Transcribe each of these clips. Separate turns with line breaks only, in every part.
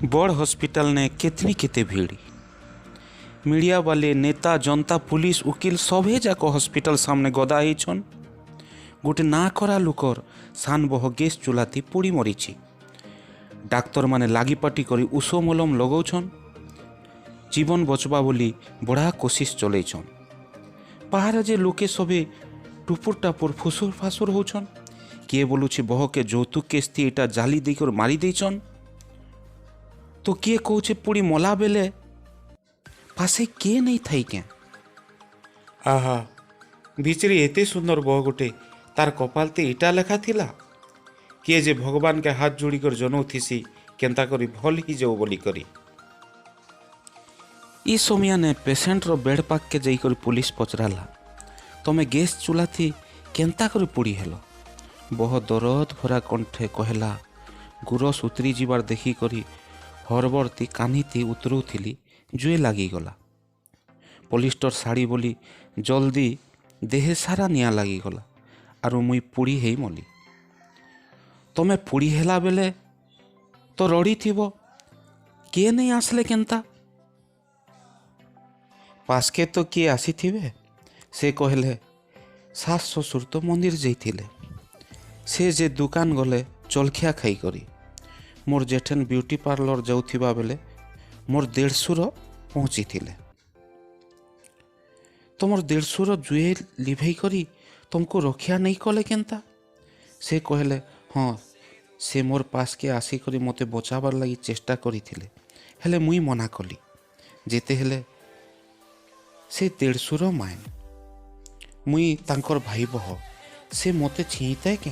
बड़ हॉस्पिटल ने केतनी केते भीड़। मीडिया वाले, नेता, जनता, पुलिस, वकिल सभे जाक हॉस्पिटल सामने गदा होइछन। गोटे ना करा लुकर सान बह गैस चूल्हाती पोड़ी मरीछि। डाक्तर माने लागिपाटी करी उषो मलम लगौछन। जीवन बचवा बोली बड़ा कोशिश चलैछन। बाहर जे लोके सभे टुपुर टापुर फुसुर फासुर होछन। किए बोलुछि बह के যৌতুক केस थी एटा जाली देकर मारी देछन। तो किए कौचे पुड़ी मला बेले पासे किए नहीं थाई क्या। आहा भिचरी एते सुंदर बह गोटे तार कपालते इटा लेखा थिला। किए जे भगवान के हाथ जोड़ी कर जनौ थिसी केंता करी भल ही जाओ बोली करी। ई सोमिया ने पेशेंट रो बेड पाक के जाई कर पुलिस पचराला तमे गैस चूल्हा थी केंता करी पुड़ी हेलो। बह दरद भरा कंठे कहला गुरस उतरी जीवार देखी करी हरबरती कानीती उतरुथिली जुए लागिगला। पलिस्टर शाड़ी बोली जल्दी देहे सारा निया लागिगला आरु मुई पुड़ी हेई मली। तमे पुड़ी हेला बेले तो रड़ी थिबो किए नहीं आसले केंता। पासके तो किए आसी थिबे। से कहले सास ससुर तो मंदिर जाइथिले। से जे दुकान गले जलखिया खाई करी मोर जेठन ब्यूटी पार्लर जाउथिबा बेले मोर 150 पहुँची थिले। तुमर 150 जुए लिभेई करी तुमको रखिया नहीं कले केंता। से कहले हाँ से मोर पास के आसी करी मते बचाबार लगी चेष्टा करी थिले हेले मुई मना कली। जेते हेले से 150 मायन मुई तांकर भाई बह से मते छीते के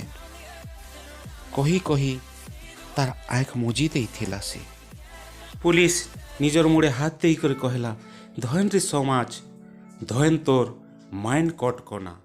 कही कही तार आँख मुजी देइथिला। से पुलिस निजर मुड़े हाथ देकर कहला धन रे समाज धन तोर माइन कट कना।